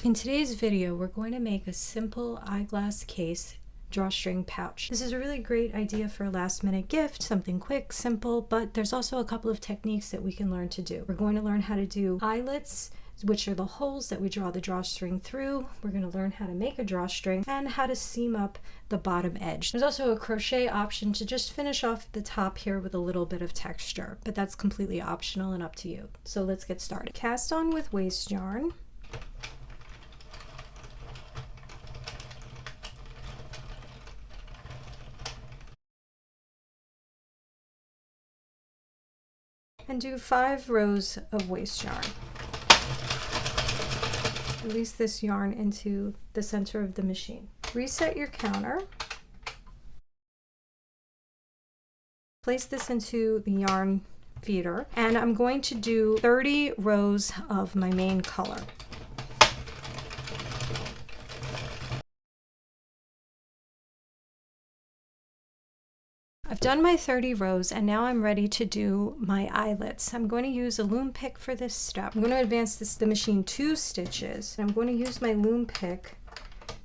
In today's video, we're going to make a simple eyeglass case drawstring pouch. This is a really great idea for a last minute gift, something quick, simple, but there's also a couple of techniques that we can learn to do. We're going to learn how to do eyelets, which are the holes that we draw the drawstring through. We're going to learn how to make a drawstring and how to seam up the bottom edge. There's also a crochet option to just finish off the top here with a little bit of texture, but that's completely optional and up to you. So let's get started. Cast on with waste yarn. And do 5 rows of waste yarn. Release this yarn into the center of the machine. Reset your counter. Place this into the yarn feeder, and I'm going to do 30 rows of my main color. I've done my 30 rows and now I'm ready to do my eyelets. I'm going to use a loom pick for this step. I'm going to advance the machine 2 stitches. I'm going to use my loom pick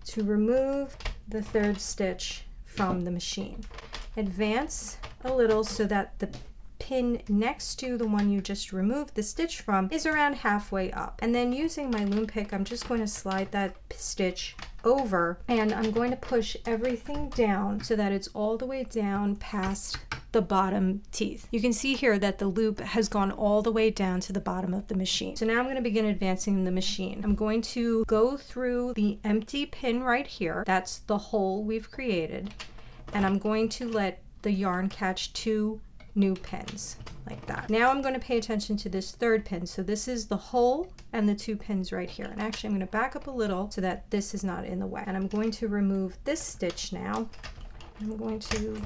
to remove the 3rd stitch from the machine. Advance a little so that the pin next to the one you just removed the stitch from is around halfway up. And then using my loom pick, I'm just going to slide that stitch over and I'm going to push everything down so that it's all the way down past the bottom teeth. You can see here that the loop has gone all the way down to the bottom of the machine. So now I'm going to begin advancing the machine. I'm going to go through the empty pin right here. That's the hole we've created. And I'm going to let the yarn catch 2 new pins like that. Now I'm going to pay attention to this 3rd pin. So this is the hole and the 2 pins right here. And actually I'm going to back up a little so that this is not in the way. And I'm going to remove this stitch now. I'm going to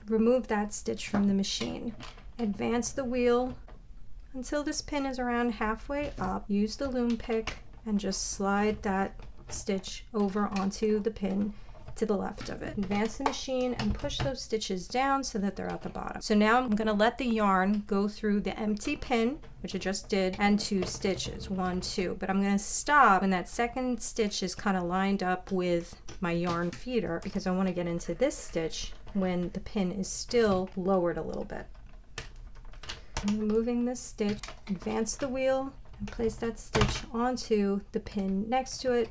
remove that stitch from the machine. Advance the wheel until this pin is around halfway up. Use the loom pick and just slide that stitch over onto the pin to the left of it. Advance the machine and push those stitches down so that they're at the bottom. So now I'm going to let the yarn go through the empty pin, which I just did, and 2 stitches, 1, 2. But I'm going to stop when that 2nd stitch is kind of lined up with my yarn feeder because I want to get into this stitch when the pin is still lowered a little bit. I'm removing this stitch, advance the wheel, and place that stitch onto the pin next to it.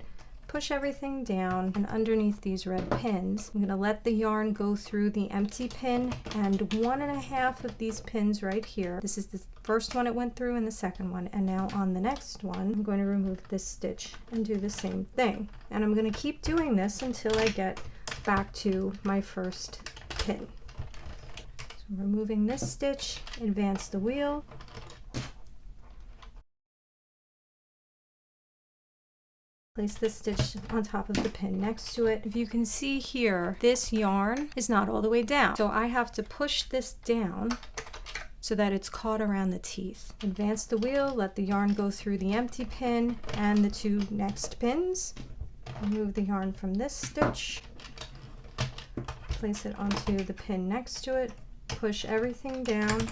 Push everything down, and underneath these red pins, I'm going to let the yarn go through the empty pin and 1.5 of these pins right here. This is the first one it went through and the 2nd one. And now on the next one, I'm going to remove this stitch and do the same thing. And I'm going to keep doing this until I get back to my 1st pin. So removing this stitch, advance the wheel. Place this stitch on top of the pin next to it. If you can see here, this yarn is not all the way down. So I have to push this down so that it's caught around the teeth. Advance the wheel, let the yarn go through the empty pin and the 2 next pins. Remove the yarn from this stitch. Place it onto the pin next to it. Push everything down.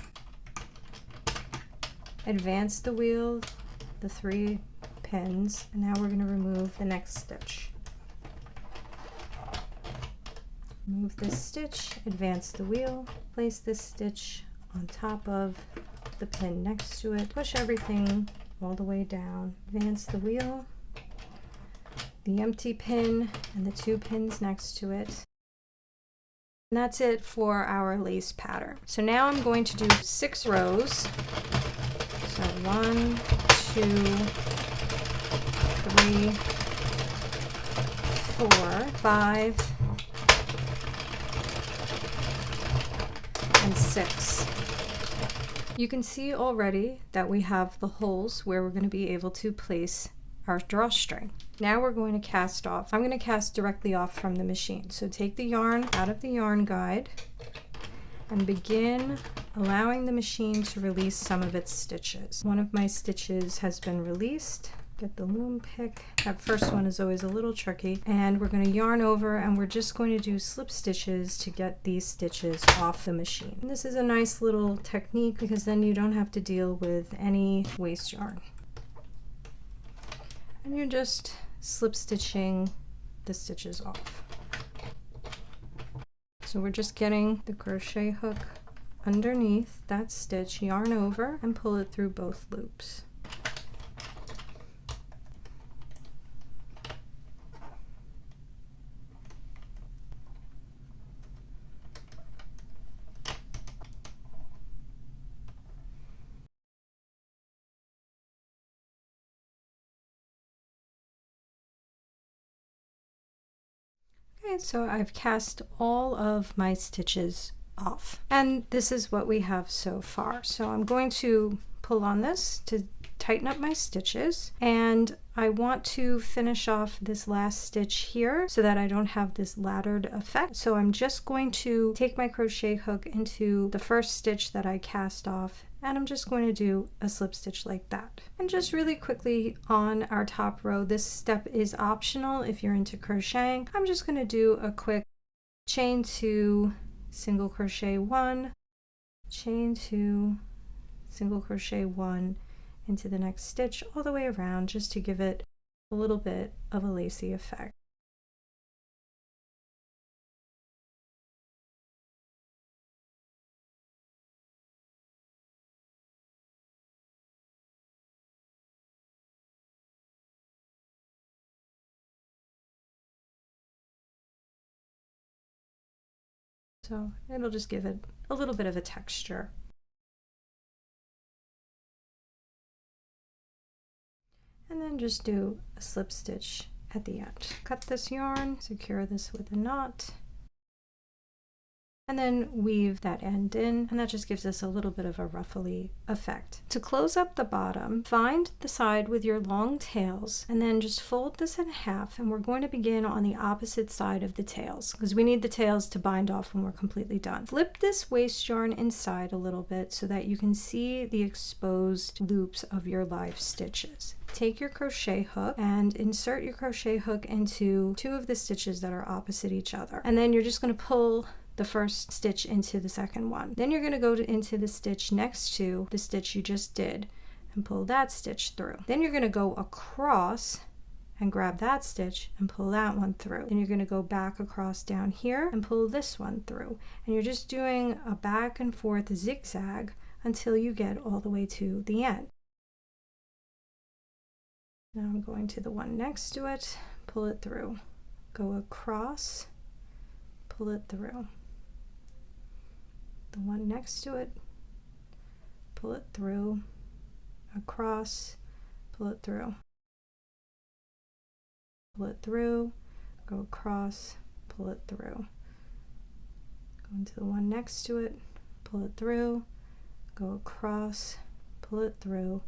Advance the wheel, the 3 pins, and now we're going to remove the next stitch. Remove this stitch, advance the wheel, place this stitch on top of the pin next to it, push everything all the way down, advance the wheel, the empty pin and the 2 pins next to it. And that's it for our lace pattern. So now I'm going to do 6 rows. So 1, 2, 3, 4, 5, and 6. You can see already that we have the holes where we're going to be able to place our drawstring. Now we're going to cast off. I'm going to cast directly off from the machine. So take the yarn out of the yarn guide and begin allowing the machine to release some of its stitches. One of my stitches has been released. Get the loom pick. That first one is always a little tricky, and we're going to yarn over and we're just going to do slip stitches to get these stitches off the machine. And this is a nice little technique because then you don't have to deal with any waste yarn. and you're just slip stitching the stitches off. So we're just getting the crochet hook underneath that stitch, yarn over, and pull it through both loops. Okay, so I've cast all of my stitches off, and this is what we have so far. So I'm going to pull on this to tighten up my stitches, and I want to finish off this last stitch here so that I don't have this laddered effect. So I'm just going to take my crochet hook into the first stitch that I cast off, and I'm just going to do a slip stitch like that. And just really quickly on our top row, this step is optional if you're into crocheting. I'm just going to do a quick chain 2, single crochet 1, chain 2, single crochet 1 into the next stitch all the way around, just to give it a little bit of a lacy effect. So it'll just give it a little bit of a texture. And then just do a slip stitch at the end. Cut this yarn, secure this with a knot, and then weave that end in, and that just gives us a little bit of a ruffly effect. To close up the bottom, find the side with your long tails, and then just fold this in half, and we're going to begin on the opposite side of the tails, because we need the tails to bind off when we're completely done. Flip this waste yarn inside a little bit so that you can see the exposed loops of your live stitches. Take your crochet hook and insert your crochet hook into 2 of the stitches that are opposite each other, and then you're just going to pull the first stitch into the second one. Then you're going to go into the stitch next to the stitch you just did and pull that stitch through. Then you're going to go across and grab that stitch and pull that one through. Then you're going to go back across down here and pull this one through. And you're just doing a back and forth zigzag until you get all the way to the end. Now I'm going to the one next to it, pull it through, go across, pull it through. The one next to it, pull it through, across, pull it through, pull it through, go across, pull it through. Go into the one next to it, pull it through, go across, pull it through.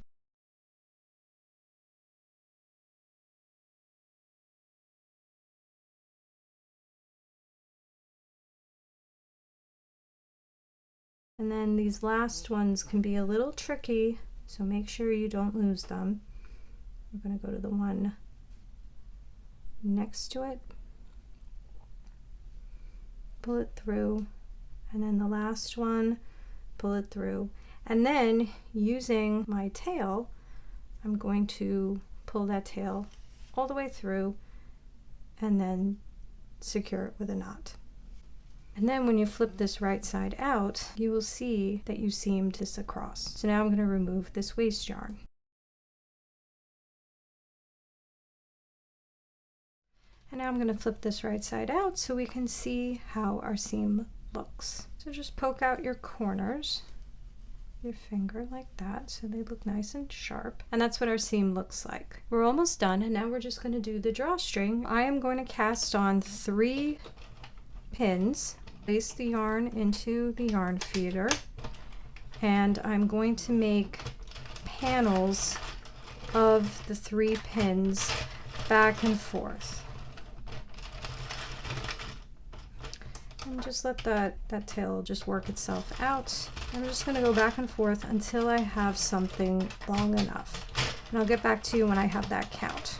And then these last ones can be a little tricky, so make sure you don't lose them. We're going to go to the one next to it, pull it through, and then the last one, pull it through. And then using my tail, I'm going to pull that tail all the way through and then secure it with a knot. And then when you flip this right side out, you will see that you seamed this across. So now I'm going to remove this waste yarn. And now I'm going to flip this right side out so we can see how our seam looks. So just poke out your corners, your finger like that, so they look nice and sharp. And that's what our seam looks like. We're almost done, and now we're just going to do the drawstring. I am going to cast on 3 pins. Place the yarn into the yarn feeder, and I'm going to make panels of the 3 pins back and forth. And just let that tail just work itself out. I'm just going to go back and forth until I have something long enough. And I'll get back to you when I have that count.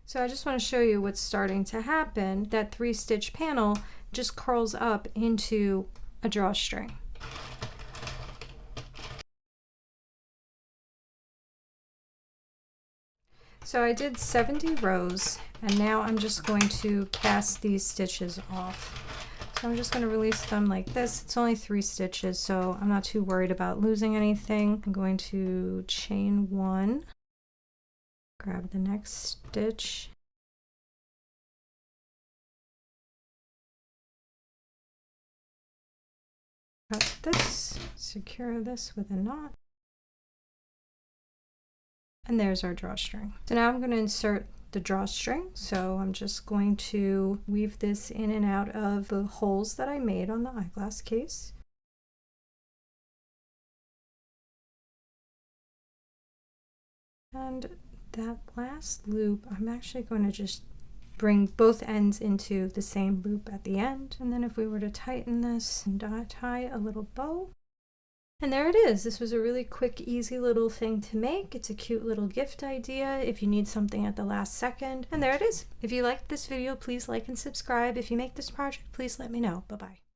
So I just want to show you what's starting to happen. That 3-stitch panel just curls up into a drawstring. So I did 70 rows, and now I'm just going to cast these stitches off. So I'm just going to release them like this. It's only 3 stitches, so I'm not too worried about losing anything. I'm going to chain 1, grab the next stitch, cut this, secure this with a knot, and there's our drawstring. So now I'm going to insert the drawstring. So I'm just going to weave this in and out of the holes that I made on the eyeglass case. And that last loop, I'm actually going to just bring both ends into the same loop at the end. And then if we were to tighten this and tie a little bow, and there it is. This was a really quick, easy little thing to make. It's a cute little gift idea if you need something at the last second. And there it is. If you liked this video, please like and subscribe. If you make this project, please let me know. Bye-bye.